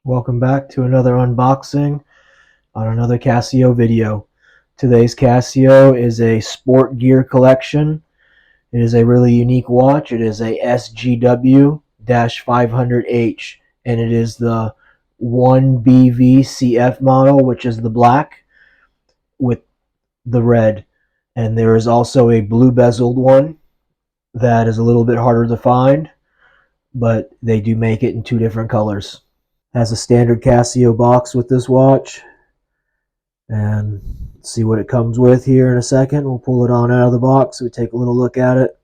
Welcome back to another unboxing on another Casio video. Today's Casio is a sport gear collection. It is a really unique watch. It is a SGW-500H and it is the 1BVCF model, which is the black with the red. And there is also a blue bezeled one that is a little bit harder to find, but they do make it in two different colors. Has a standard Casio box with this watch, and see what it comes with here in a second. We'll pull it on out of the box. We take a little look at it.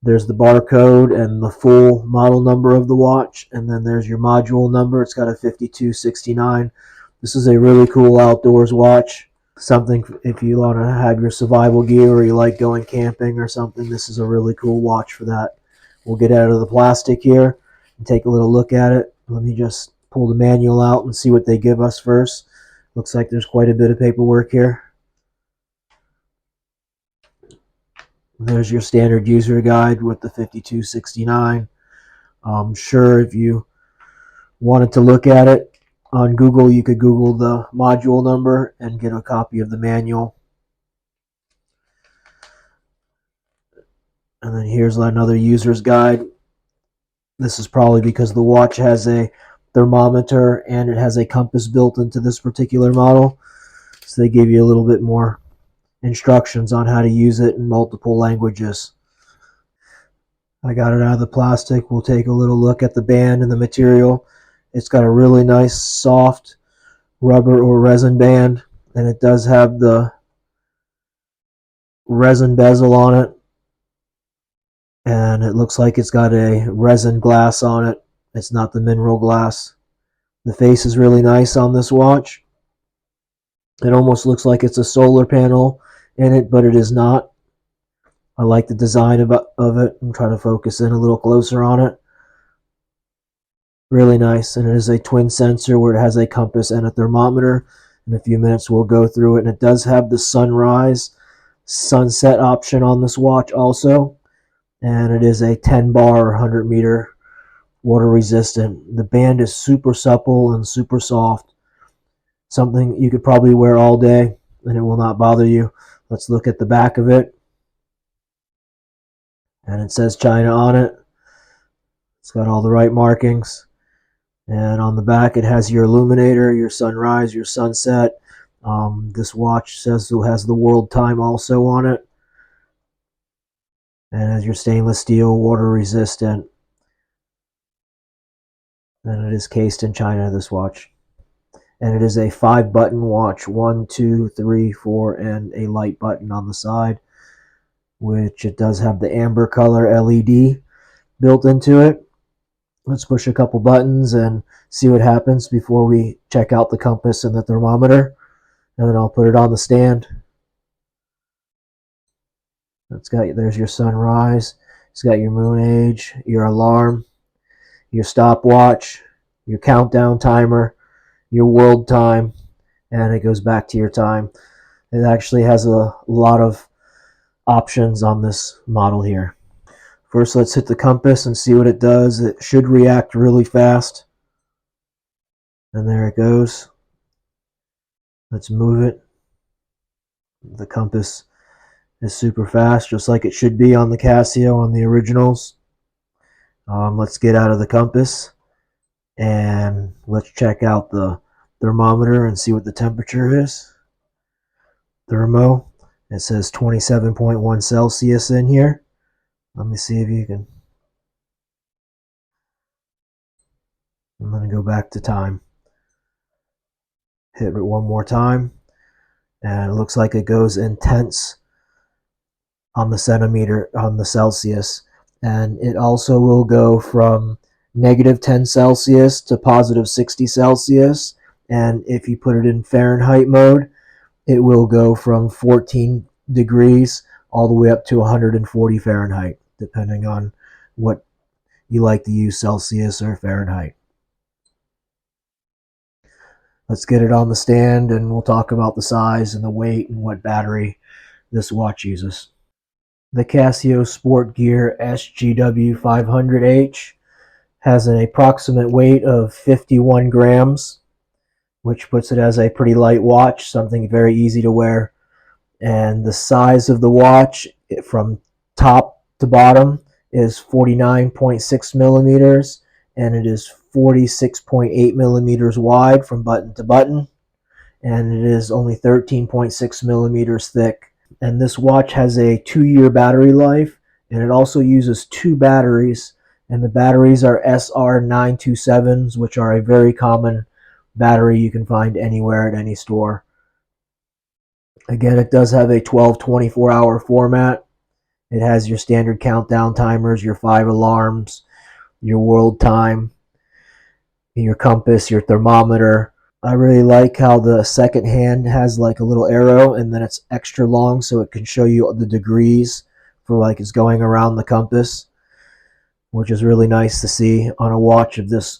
There's the barcode and the full model number of the watch, and then there's your module number. It's got a 5269. This is a really cool outdoors watch. Something if you want to have your survival gear or you like going camping or something, this is a really cool watch for that. We'll get out of the plastic here and take a little look at it. Let me just pull the manual out and see what they give us first. Looks like there's quite a bit of paperwork here. There's your standard user guide with the 5269. I'm sure if you wanted to look at it on Google, you could Google the module number and get a copy of the manual. And then here's another user's guide. This is probably because the watch has a thermometer and it has a compass built into this particular model. So they give you a little bit more instructions on how to use it in multiple languages. I got it out of the plastic. We'll take a little look at the band and the material. It's got a really nice soft rubber or resin band, and it does have the resin bezel on it, and it looks like it's got a resin glass on it. It's not the mineral glass. The face is really nice on this watch. It almost looks like it's a solar panel in it, but it is not. I like the design of it. I'm trying to focus in a little closer on it. Really nice, and it is a twin sensor where it has a compass and a thermometer. In a few minutes we'll go through it, and it does have the sunrise sunset option on this watch also, and it is a 10 bar 100 meter water resistant. The band is super supple and super soft. Something you could probably wear all day and it will not bother you. Let's look at the back of it. And it says China on it. It's got all the right markings. And on the back it has your illuminator, your sunrise, your sunset. This watch says it has the world time also on it. And it has your stainless steel, water resistant. And it is cased in China, this watch. And it is a 5-button watch. 1, 2, 3, 4, and a light button on the side, which it does have the amber color LED built into it. Let's push a couple buttons and see what happens before we check out the compass and the thermometer. And then I'll put it on the stand. There's your sunrise. It's got your moon age, your alarm, your stopwatch, your countdown timer, your world time, and it goes back to your time. It actually has a lot of options on this model here. First, let's hit the compass and see what it does. It should react really fast. And there it goes. Let's move it. The compass is super fast, just like it should be on the Casio, on the originals. Let's get out of the compass and let's check out the thermometer and see what the temperature is. Thermo, it says 27.1 Celsius in here. Let me see if you can. I'm going to go back to time. Hit it one more time, and it looks like it goes in tenths on the centimeter, on the Celsius. And it also will go from -10 Celsius to +60 Celsius. And if you put it in Fahrenheit mode, it will go from 14 degrees all the way up to 140 Fahrenheit, depending on what you like to use, Celsius or Fahrenheit. Let's get it on the stand and we'll talk about the size and the weight and what battery this watch uses. The Casio Sport Gear SGW 500H Has an approximate weight of 51 grams, which puts it as a pretty light watch, something very easy to wear. And the size of the watch from top to bottom is 49.6 millimeters, and it is 46.8 millimeters wide from button to button, and it is only 13.6 millimeters thick. And this watch has a 2-year battery life, and it also uses 2 batteries, and the batteries are SR927s, which are a very common battery you can find anywhere at any store. Again, it does have a 12-24-hour format. It has your standard countdown timers, your 5 alarms, your world time, your compass, your thermometer. I really like how the second hand has like a little arrow, and then it's extra long so it can show you the degrees for like it's going around the compass, which is really nice to see on a watch of this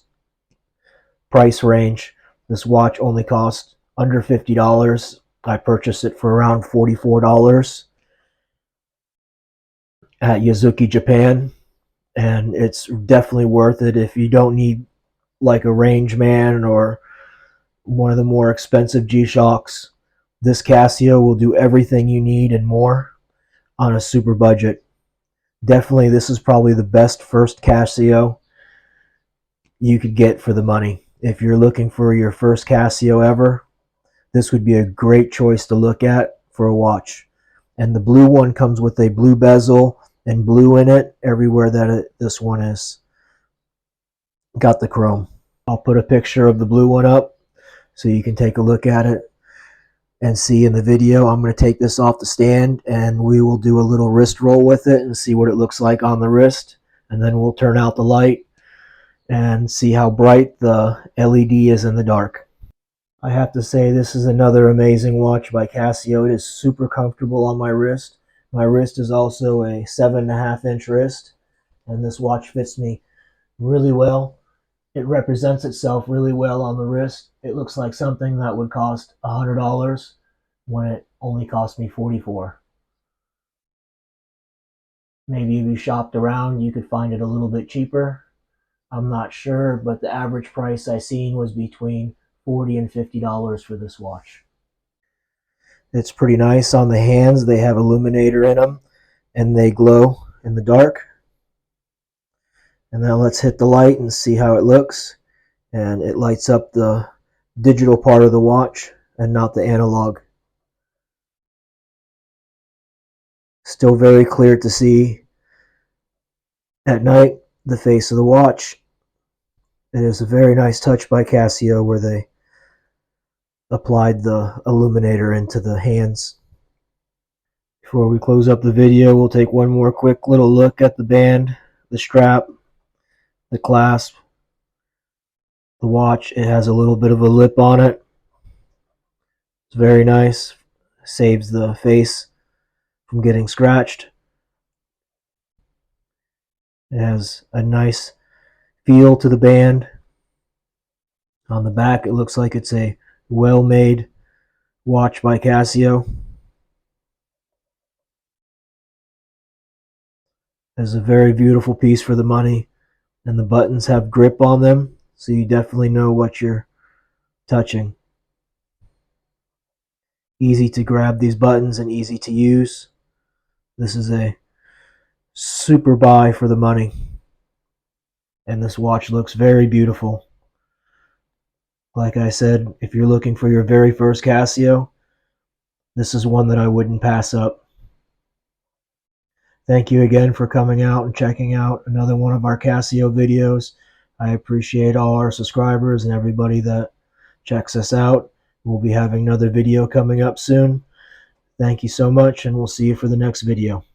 price range. This watch only cost under $50. I purchased it for around $44 at YOSUKI Japan, and it's definitely worth it if you don't need like a range man or one of the more expensive G-Shocks. This Casio will do everything you need and more on a super budget. Definitely, this is probably the best first Casio you could get for the money. If you're looking for your first Casio ever, this would be a great choice to look at for a watch. And the blue one comes with a blue bezel and blue in it everywhere that this one is. Got the chrome. I'll put a picture of the blue one up so you can take a look at it and see in the video. I'm going to take this off the stand and we will do a little wrist roll with it and see what it looks like on the wrist, and then we'll turn out the light and see how bright the LED is in the dark. I have to say, this is another amazing watch by Casio. It is super comfortable on my wrist. My wrist is also a 7.5-inch wrist, and this watch fits me really well. It represents itself really well on the wrist. It looks like something that would cost $100 when it only cost me $44. Maybe if you shopped around, you could find it a little bit cheaper. I'm not sure, but the average price I seen was between $40 and $50 for this watch. It's pretty nice on the hands. They have illuminator in them, and they glow in the dark. And now let's hit the light and see how it looks. And it lights up the digital part of the watch and not the analog. Still very clear to see at night the face of the watch. It is a very nice touch by Casio where they applied the illuminator into the hands. Before we close up the video, we'll take one more quick little look at the band, the strap, the clasp, the watch. It has a little bit of a lip on it. It's very nice. Saves the face from getting scratched. It has a nice feel to the band. On the back, it looks like it's a well-made watch by Casio. It's a very beautiful piece for the money, and the buttons have grip on them, so you definitely know what you're touching. Easy to grab these buttons and easy to use. This is a super buy for the money, and this watch looks very beautiful. Like I said, if you're looking for your very first Casio, this is one that I wouldn't pass up. Thank you again for coming out and checking out another one of our Casio videos. I appreciate all our subscribers and everybody that checks us out. We'll be having another video coming up soon. Thank you so much, and we'll see you for the next video.